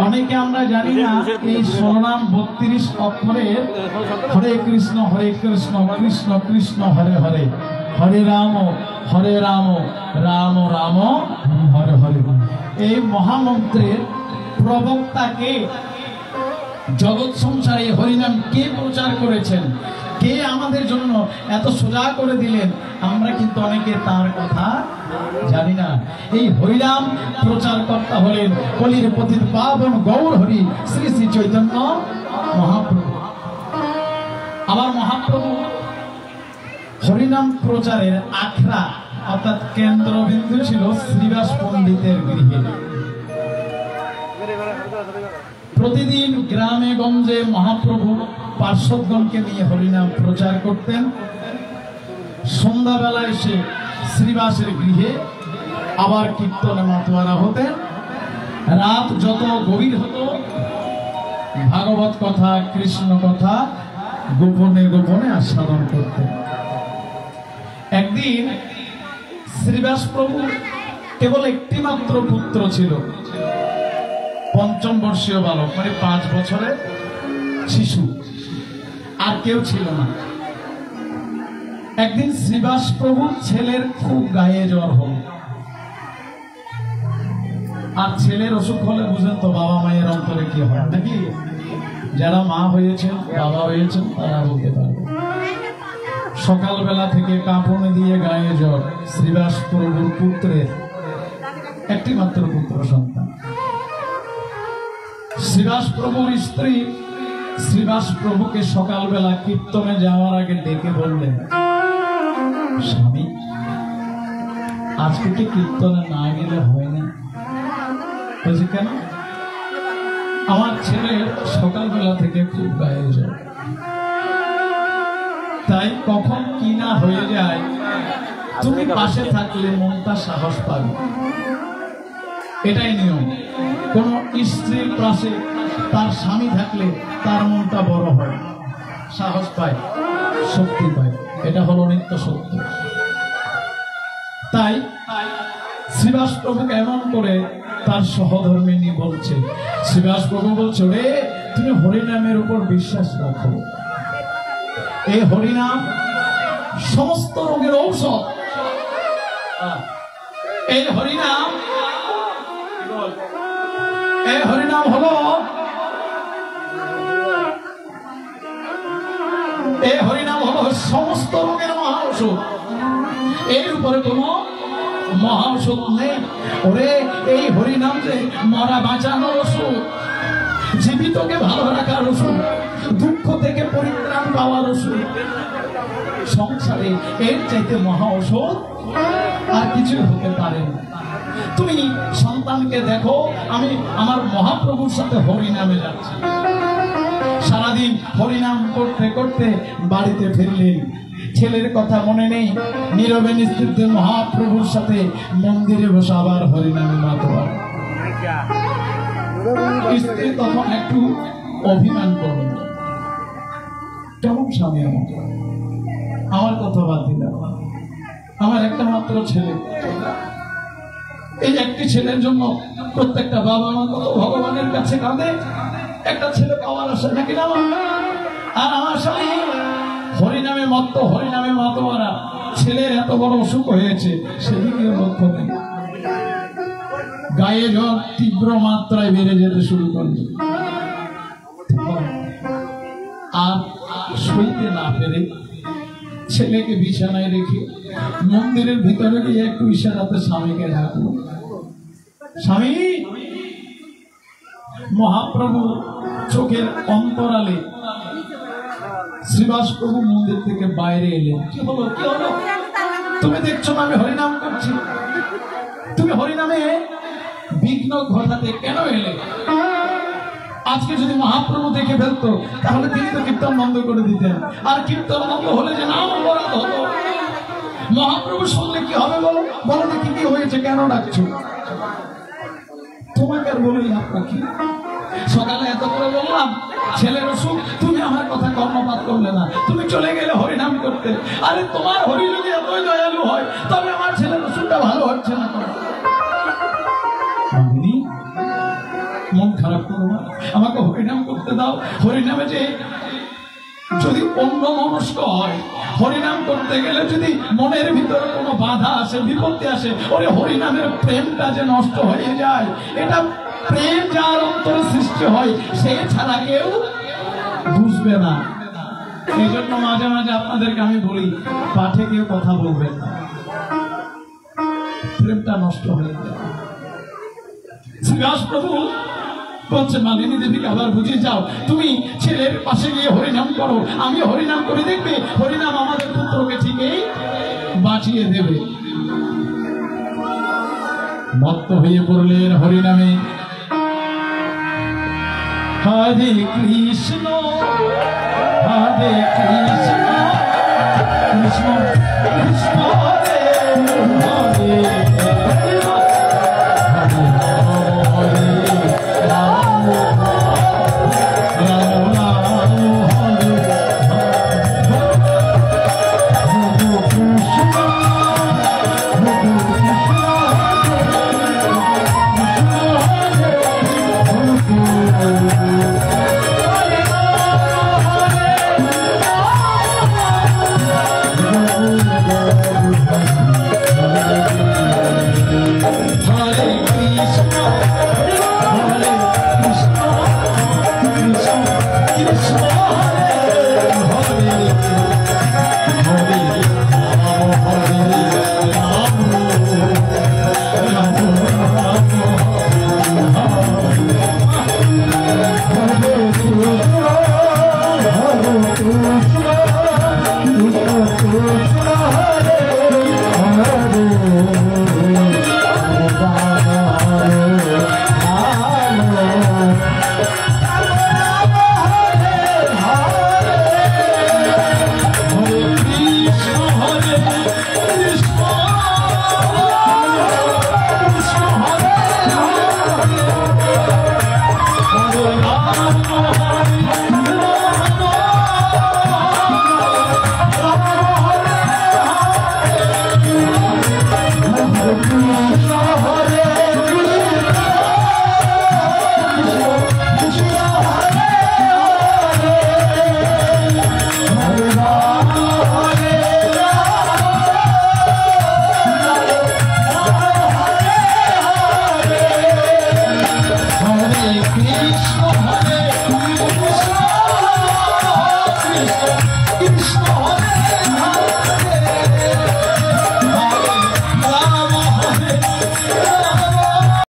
অনেকে আমরা জানি না এই ষোলনাম 32 অক্ষরের হরে কৃষ্ণ কৃষ্ণ কৃষ্ণ হরে হরে, হরে রাম রাম রাম হরে হরে। এই মহামন্ত্রের প্রবক্তাকে, জগৎ সংসারে হরিনাম কে প্রচার করেছেন, কে আমাদের জন্য এত সোজা করে দিলেন, আমরা কিন্তু অনেকে তার কথা জানি না। এই হরিনাম প্রচার কর্তা হলেন কলির পতিত পাবন গৌর হরি শ্রী শ্রী চৈতন্য মহাপ্রভু। আবার মহাপ্রভু হরিনাম প্রচারের আখড়া অর্থাৎ কেন্দ্রবিন্দু ছিল শ্রীবাস পণ্ডিতের গৃহে। প্রতিদিন গ্রামে গঞ্জে মহাপ্রভু পার্শ্বদগণকে নিয়ে হরিনাম প্রচার করতেন। সন্ধ্যাবেলা এসে শ্রীবাসের গৃহে আবার কীর্তনে মাতোয়ারা হতেন। রাত যত গভীর হতো ভাগবত কথা, কৃষ্ণ কথা গোপনে গোপনে আস্বাদন করতেন। একদিন শ্রীবাস প্রভু কেবল একটি মাত্র পুত্র ছিল, পঞ্চম বর্ষীয় বালক, মানে 5 বছরের শিশু, আর কেউ ছিল না। একদিন শ্রীবাস প্রভুর ছেলের খুব গায়ে জ্বর হল। আর ছেলের অসুখ হলে বুঝেন তো বাবা মায়ের অন্তরে কি হয় নাকি? যারা মা হয়েছেন, বাবা হয়েছেন, তারা বলতে পারবে। সকালবেলা থেকে কাঁপুনি দিয়ে গায়ে জ্বর শ্রীবাস প্রভুর পুত্রের, একটি মাত্র পুত্র সন্তান। শ্রীবাস প্রভুর স্ত্রী শ্রীবাস প্রভুকে সকালবেলা কীর্তনে যাওয়ার আগে ডেকে বললেন, স্বামী, আজকে কি কীর্তনে না গেলে হয় না? বলছি কেন? আমার ছেলে সকালবেলা থেকে খুব গায়ে জ্বর, তাই কখন কি না হয়ে যায় তুমি পাশে থাকলে মনটা সাহস পাবে। এটাই নিয়ম। কোন স্ত্রীর পাশে তার স্বামী থাকলে তার মনটা বড় হয়, সাহস পায়, শক্তি পায়। এটা হলো নিত্য সত্য। তাই শ্রীবাস প্রভু এমন করে তার সহধর্মিনী বলছে, শ্রীবাস প্রভু বলছে, রে তুমি হরিনামের উপর বিশ্বাস রাখো। এই হরিনাম সমস্ত রোগের ঔষধ। এই হরিনাম হলো সমস্ত রোগের মহা ঔষধ। এর উপরে কোন মহা ঔষধ নেই। ওরে এই হরিনাম যে মরা বাঁচানোর ওষুধ, জীবিতকে ভালো রাখার ওষুধ, দুঃখ থেকে পরিত্রাণ পাওয়ার ওষুধ। সংসারে এর চাইতে মহা ঔষধ আর কিছুই হতে পারে না। তুমি সন্তানকে দেখো, আমি আমার মহাপ্রভুর সাথে হরিনামে যাচ্ছি। সারাদিন হরিনাম করতে করতে বাড়িতে ফিরলেন, ছেলের কথা মনে নেই, নীরবে নিস্তব্ধে মহাপ্রভুর সাথে মন্দিরে বসে আবার হরিনামে মাতোয়ারা। স্ত্রী তখন একটু অভিমান করলেন, কেমন স্বামী আমার কথা বাদ দিলাম, আমার একটা মাত্র ছেলে, এই একটি ছেলের জন্য প্রত্যেকটা বাবা মা কত ভগবানের কাছে কাঁদে, একটা ছেলে পাওয়ার আশা নাকি না? আর আমার স্বামী হরিনামে মত্ত, হরিনামে মাতোয়ারা, ছেলের এত বড় অসুখ হয়েছে সেদিকে লক্ষ্য নেই। গায়ে জ্বর তীব্র মাত্রায় বেড়ে যেতে শুরু করল। আর সইতে না পেরে ছেলেকে বিছানায় রেখে মন্দিরের ভিতরে গিয়ে একটু ইশারাতে স্বামীকে ডাকলো, স্বামী। মহাপ্রভু চোখের অন্তরালে শ্রীবাস প্রভু মন্দির থেকে বাইরে এলেন। কি হলো? কি হলো? তুমি দেখছো না আমি হরিনাম করছি, তুমি হরিনামে বিঘ্ন ঘটাতে কেন এলে? আজকে যদি মহাপ্রভু দেখে ফেলতো তাহলে তিনি তো কীর্তন বন্ধ করে দিতেন, আর কীর্তন বন্ধ হলে যে নাম অপরাধ হতো। মহাপ্রভু শুনলে কি হবে বলো? বলো দেখি কি হয়েছে, কেন ডাকছো? তোমাকে আর বলেই আপনাকে সকালে এত করে বললাম ছেলের অসুখ, তুমি আমার কথা কর্ণপাত করলে না, তুমি চলে গেলে হরিনাম করতে। আরে তোমার হরি যদি এতই দয়ালু হয় তবে আমার ছেলের অসুখটা ভালো হচ্ছে না। মন খারাপ করো না, আমাকে হরিনাম করতে দাও। হরিনামে যে যদি অন্য মনস্ক হয়, হরিনাম করতে গেলে যদি মনের ভিতরে কোনো বাধা আসে, বিপত্তি আসে, ওরে হরিনামের প্রেমটা যে নষ্ট হয়ে যায়। এটা প্রেম যার অন্তরে সৃষ্টি হয় সে ছাড়া কেউ বুঝবে না। এই জন্য মাঝে মাঝে আপনাদেরকে আমি বলি, পাঠে কেউ কথা বলবেন না, প্রেমটা নষ্ট হয়ে যায়। শ্রীবাস প্রভু বলছে, মালিনী দেবীকে আবার বুঝিয়ে যাও, তুমি ছেলের পাশে গিয়ে হরিনাম করো, আমি হরিনাম করে দেখবে হরিনাম আমাদের পুত্রকে ঠিকই বাঁচিয়ে দেবে। মত্ত হয়ে পড়লেন হরিনামে। হরে কৃষ্ণ হরে কৃষ্ণ কৃষ্ণ কৃষ্ণ হরে হরে Krishna